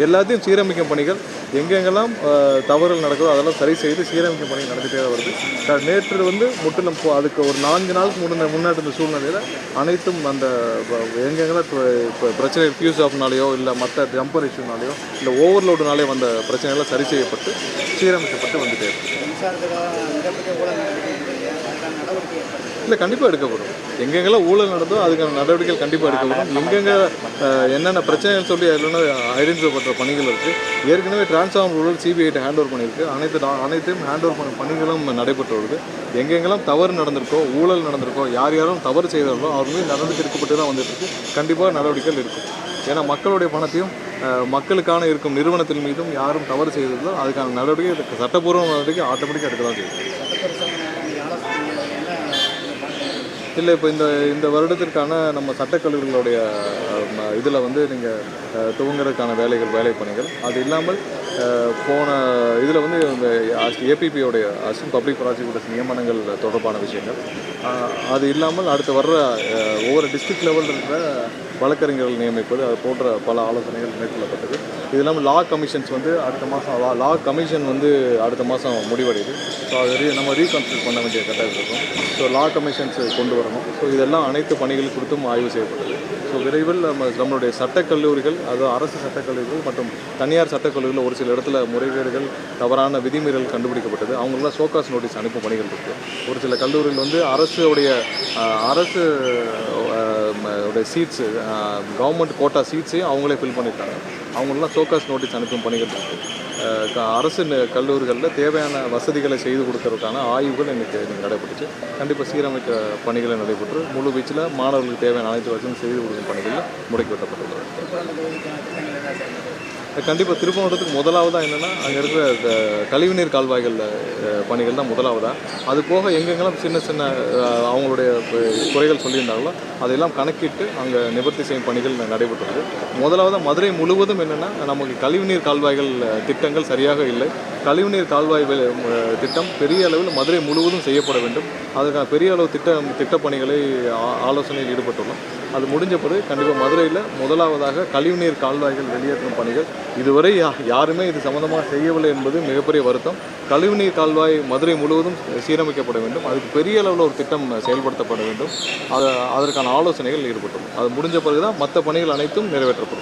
எல்லாத்தையும் சீரமைக்கும் பணிகள் எங்கெங்கெல்லாம் தவறுகள் நடக்குதோ அதெல்லாம் சரி செய்து சீரமைக்கும் பணிகள் நடந்துகிட்டே தான் வருது. நேற்று முற்றிலும் அதுக்கு ஒரு 4 நாளுக்கு முன்னாடி இருந்த சூழ்நிலையில் அனைத்தும் அந்த எங்கெங்கெல்லாம் இப்போ பிரச்சனை ஃபியூஸ் ஆஃப்னாலேயோ இல்லை மற்ற ஜம்பர் இஷ்யூனாலேயோ இல்லை ஓவர்லோடுனாலே வந்த பிரச்சனைகள்லாம் சரி செய்யப்பட்டு சீரமைக்கப்பட்டு வந்துட்டே இருக்கு. இல்லை, கண்டிப்பாக எடுக்கப்படும். எங்கெங்கெல்லாம் ஊழல் நடந்தோ அதுக்கான நடவடிக்கைகள் கண்டிப்பாக எடுக்கப்படும். எங்கெங்கே என்னென்ன பிரச்சனைகள் சொல்லி இல்லைன்னா ஐடென்டிஃபை பண்ணுற பணிகள் இருக்குது. ஏற்கனவே டிரான்ஸ்ஃபார்மர் ஊழல் சிபிஐட்ட ஹேண்ட் ஓவர் பண்ணியிருக்கு. அனைத்தையும் ஹேண்ட் ஓவர் பண்ண பணிகளும் நடைபெற்று வருது. எங்கெங்கெல்லாம் தவறு நடந்திருக்கோ, ஊழல் நடந்திருக்கோ, யாரும் தவறு செய்தார்களோ அவர் மீது நடவடிக்கை எடுக்கப்பட்டு தான் வந்துட்டுருக்கு. கண்டிப்பாக நடவடிக்கைகள் இருக்கும். ஏன்னா மக்களுடைய பணத்தையும் மக்களுக்கான இருக்கும் நிறுவனத்தின் மீதும் யாரும் தவறு செய்ததோ அதுக்கான நடவடிக்கை சட்டப்பூர்வ நடவடிக்கை ஆட்டோமேட்டிக்காக எடுக்க தான் செய்யும். இல்லை, இப்போ இந்த வருடத்திற்கான நம்ம சட்டக்கல்லூரிகளுடைய இதில் நீங்கள் துவங்குறதுக்கான வேலை பணிகள் அது இல்லாமல் போன இதில் இந்த ஏபிபியோடைய அசிஸ்டன்ட் பப்ளிக் ப்ராசிக்யூட்டர்ஸ் நியமனங்கள் தொடர்பான விஷயங்கள் அது இல்லாமல் அடுத்து வர்ற ஒவ்வொரு டிஸ்ட்ரிக்ட் லெவலில் இருக்கிற வழக்கறிஞர்கள் நியமிப்பது அது போன்ற பல ஆலோசனைகள் மேற்கொள்ளப்பட்டது. இது இல்லாமல் லா கமிஷன்ஸ் அடுத்த மாதம் லா கமிஷன் அடுத்த மாதம் முடிவடையுது. ஸோ அது நம்ம ரீகன்ஸ்ட்ரக்ட் பண்ண வேண்டிய கட்டாயம் இருக்கும். ஸோ லா கமிஷன்ஸ் கொண்டு வரணும். ஸோ இதெல்லாம் அனைத்து பணிகள் குறித்தும் ஆய்வு செய்யப்பட்டது. ஸோ விரைவில் நம்மளுடைய சட்டக்கல்லூரிகள், அதாவது அரசு சட்டக்கல்லூரிகள் மற்றும் தனியார் சட்டக்கல்லூரிகள் ஒரு சில இடத்துல முறைகேடுகள், தவறான விதிமீறல் கண்டுபிடிக்கப்பட்டது. அவங்களுக்குலாம் ஷோகாஸ் நோட்டீஸ் அனுப்பும் பணிகள் இருக்குது. ஒரு சில கல்லூரிகள் அரசு சீட்ஸு கவர்மெண்ட் கோட்டா சீட்ஸையும் அவங்களே ஃபில் பண்ணியிருக்காங்க. அவங்களெலாம் ஷோகாஸ் நோட்டீஸ் அனுப்பும் பணிகள் இருக்குது. அரசு கல்லூரிகளில் தேவையான வசதிகளை செய்து கொடுக்கறதுக்கான ஆய்வுகள் இன்றைக்கி நடைபெற்றுச்சு. கண்டிப்பாக சீரமைக்க பணிகளை நடைபெற்று முழு வீச்சில் மாணவர்களுக்கு தேவையான அனைத்து வசதியும் செய்து கொடுக்கும் பணிகளில் முடக்கி வைக்கப்பட்டுள்ளது. கண்டிப்பாக திருப்பவனத்துக்கு முதலாவதாக என்னென்னா அங்கே இருக்கிற கழிவுநீர் கால்வாய்கள் பணிகள் தான் முதலாவதாக. அது போக எங்கெங்கெல்லாம் சின்ன அவங்களுடைய குறைகள் சொல்லியிருந்தாங்களோ அதையெல்லாம் கணக்கிட்டு அங்கே நிவர்த்தி செய்யும் பணிகள் நடைபெற்றது. முதலாவதாக மதுரை முழுவதும் என்னென்னா நமக்கு கழிவுநீர் கால்வாய்கள் திட்டங்கள் சரியாக இல்லை. கழிவுநீர் கால்வாய் திட்டம் பெரிய அளவில் மதுரை முழுவதும் செய்யப்பட வேண்டும். அதுக்கான பெரிய அளவு திட்டப்பணிகளை ஆலோசனையில் ஈடுபட்டுள்ளோம். அது முடிஞ்ச பிறகு கண்டிப்பாக மதுரையில் முதலாவதாக கழிவுநீர் கால்வாய்கள் வெளியேற்றும் பணிகள் இதுவரை யாருமே இது சம்மந்தமாக செய்யவில்லை என்பது மிகப்பெரிய வருத்தம். கழிவுநீர் கால்வாய் மதுரை முழுவதும் சீரமைக்கப்பட வேண்டும். அதுக்கு பெரிய அளவில் ஒரு திட்டம் செயல்படுத்தப்பட வேண்டும். அதற்கான ஆலோசனைகள் ஈடுபட்டுள்ளோம். அது முடிஞ்ச பிறகு தான் மற்ற பணிகள் அனைத்தும் நிறைவேற்றப்படும்.